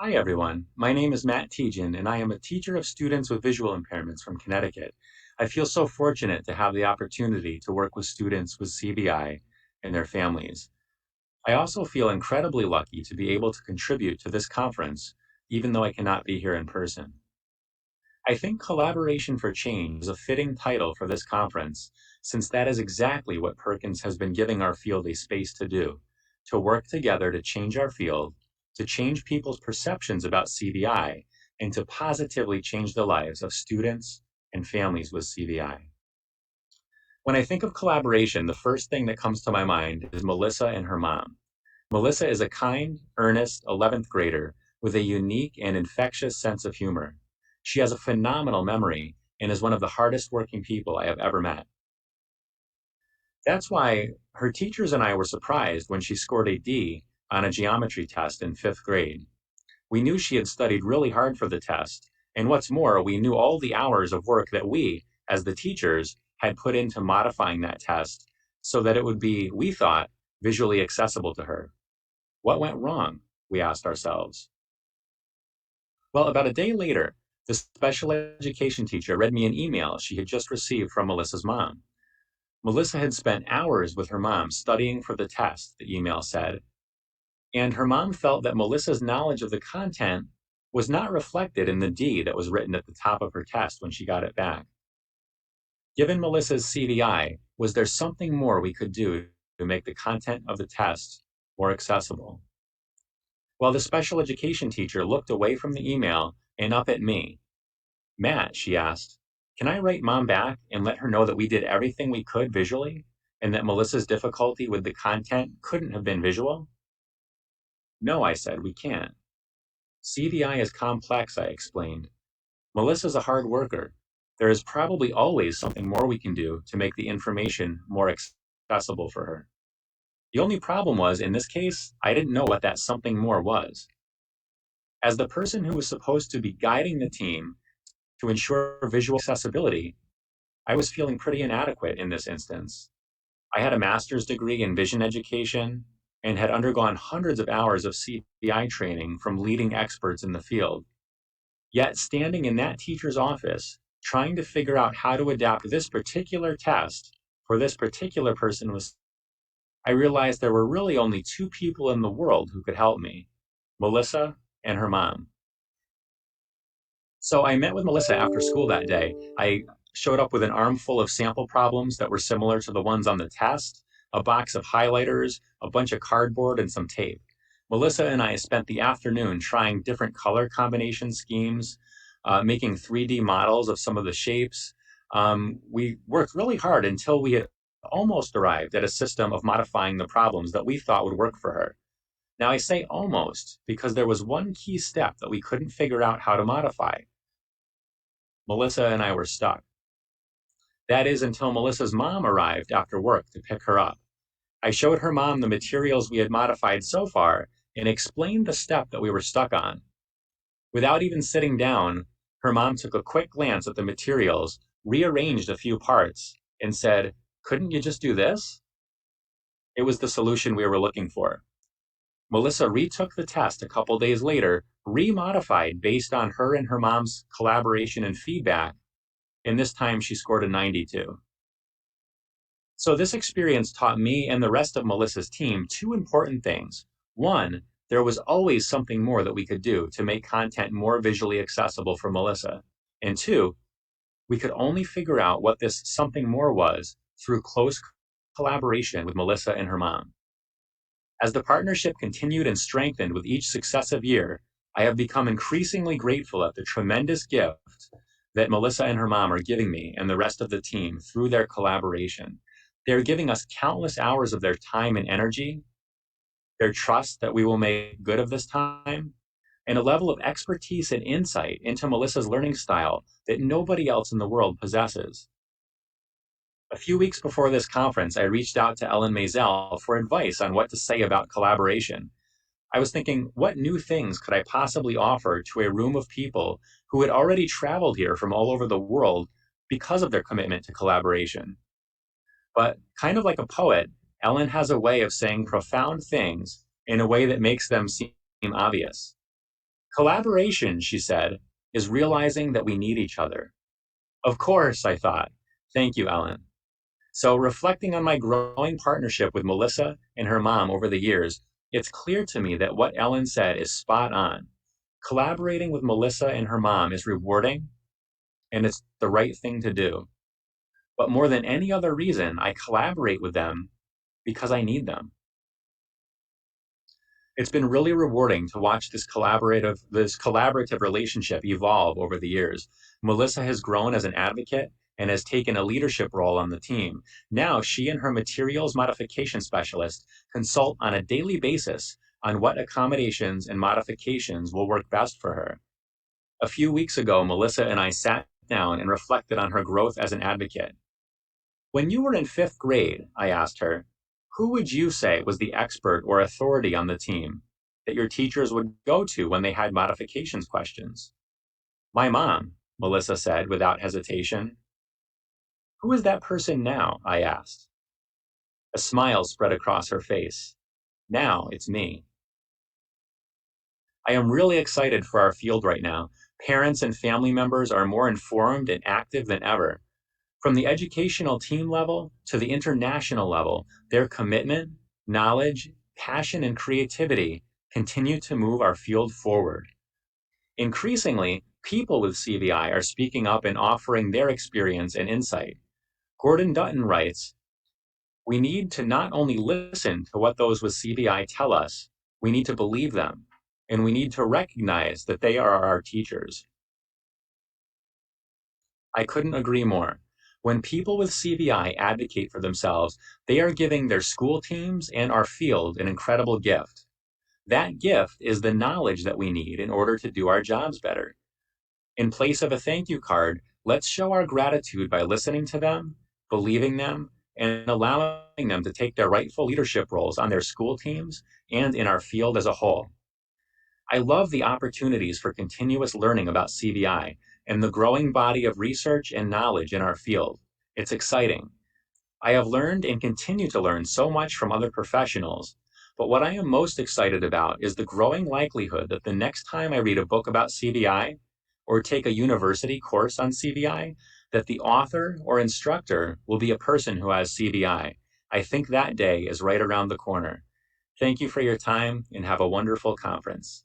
Hi, everyone. My name is Matt Tietjen, and I am a teacher of students with visual impairments from Connecticut. I feel so fortunate to have the opportunity to work with students with CVI and their families. I also feel incredibly lucky to be able to contribute to this conference, even though I cannot be here in person. I think Collaboration for Change is a fitting title for this conference, since that is exactly what Perkins has been giving our field a space to do, to work together to change our field, to change people's perceptions about CVI, and to positively change the lives of students and families with CVI. When I think of collaboration, the first thing that comes to my mind is Melissa and her mom. Melissa is a kind, earnest 11th grader with a unique and infectious sense of humor. She has a phenomenal memory and is one of the hardest working people I have ever met. That's why her teachers and I were surprised when she scored a D on a geometry test in 5th grade. We knew she had studied really hard for the test, and what's more, we knew all the hours of work that we, as the teachers, had put into modifying that test so that it would be, we thought, visually accessible to her. What went wrong? We asked ourselves. Well, about a day later, the special education teacher read me an email she had just received from Melissa's mom. Melissa had spent hours with her mom studying for the test, the email said, and her mom felt that Melissa's knowledge of the content was not reflected in the D that was written at the top of her test when she got it back. Given Melissa's CVI, was there something more we could do to make the content of the test more accessible? Well, the special education teacher looked away from the email and up at me. Matt, she asked, can I write mom back and let her know that we did everything we could visually and that Melissa's difficulty with the content couldn't have been visual? No, I said, we can't. CVI is complex, I explained. Melissa's a hard worker. There is probably always something more we can do to make the information more accessible for her. The only problem was, in this case, I didn't know what that something more was. As the person who was supposed to be guiding the team to ensure visual accessibility, I was feeling pretty inadequate in this instance. I had a master's degree in vision education and had undergone hundreds of hours of CPI training from leading experts in the field. Yet, standing in that teacher's office, trying to figure out how to adapt this particular test for this particular person I realized there were really only two people in the world who could help me, Melissa and her mom. So I met with Melissa after school that day. I showed up with an armful of sample problems that were similar to the ones on the test, a box of highlighters, a bunch of cardboard, and some tape. Melissa and I spent the afternoon trying different color combination schemes, making 3D models of some of the shapes. We worked really hard until we had almost arrived at a system of modifying the problems that we thought would work for her. Now, I say almost because there was one key step that we couldn't figure out how to modify. Melissa and I were stuck. That is until Melissa's mom arrived after work to pick her up. I showed her mom the materials we had modified so far and explained the step that we were stuck on. Without even sitting down, her mom took a quick glance at the materials, rearranged a few parts, and said, couldn't you just do this? It was the solution we were looking for. Melissa retook the test a couple days later, remodified based on her and her mom's collaboration and feedback, and this time she scored a 92. So this experience taught me and the rest of Melissa's team two important things. One, there was always something more that we could do to make content more visually accessible for Melissa. And two, we could only figure out what this something more was through close collaboration with Melissa and her mom. As the partnership continued and strengthened with each successive year, I have become increasingly grateful at the tremendous gift that Melissa and her mom are giving me and the rest of the team through their collaboration. They're giving us countless hours of their time and energy, their trust that we will make good of this time, and a level of expertise and insight into Melissa's learning style that nobody else in the world possesses. A few weeks before this conference, I reached out to Ellen Maisel for advice on what to say about collaboration. I was thinking, what new things could I possibly offer to a room of people who had already traveled here from all over the world because of their commitment to collaboration? But kind of like a poet, Ellen has a way of saying profound things in a way that makes them seem obvious. Collaboration, she said, is realizing that we need each other. Of course, I thought. Thank you, Ellen. So, reflecting on my growing partnership with Melissa and her mom over the years, it's clear to me that what Ellen said is spot on. Collaborating with Melissa and her mom is rewarding, and it's the right thing to do. But more than any other reason, I collaborate with them because I need them. It's been really rewarding to watch this collaborative relationship evolve over the years. Melissa has grown as an advocate and has taken a leadership role on the team. Now she and her materials modification specialist consult on a daily basis on what accommodations and modifications will work best for her. A few weeks ago, Melissa and I sat down and reflected on her growth as an advocate. When you were in fifth grade, I asked her, who would you say was the expert or authority on the team that your teachers would go to when they had modifications questions? My mom, Melissa said without hesitation. Who is that person now? I asked. A smile spread across her face. Now it's me. I am really excited for our field right now. Parents and family members are more informed and active than ever. From the educational team level to the international level, their commitment, knowledge, passion, and creativity continue to move our field forward. Increasingly, people with CVI are speaking up and offering their experience and insight. Gordon Dutton writes, we need to not only listen to what those with CVI tell us, we need to believe them, and we need to recognize that they are our teachers. I couldn't agree more. When people with CVI advocate for themselves, they are giving their school teams and our field an incredible gift. That gift is the knowledge that we need in order to do our jobs better. In place of a thank you card, let's show our gratitude by listening to them, believing them, and allowing them to take their rightful leadership roles on their school teams and in our field as a whole. I love the opportunities for continuous learning about CVI and the growing body of research and knowledge in our field. It's exciting. I have learned and continue to learn so much from other professionals, but what I am most excited about is the growing likelihood that the next time I read a book about CVI or take a university course on CVI, that the author or instructor will be a person who has CVI. I think that day is right around the corner. Thank you for your time and have a wonderful conference.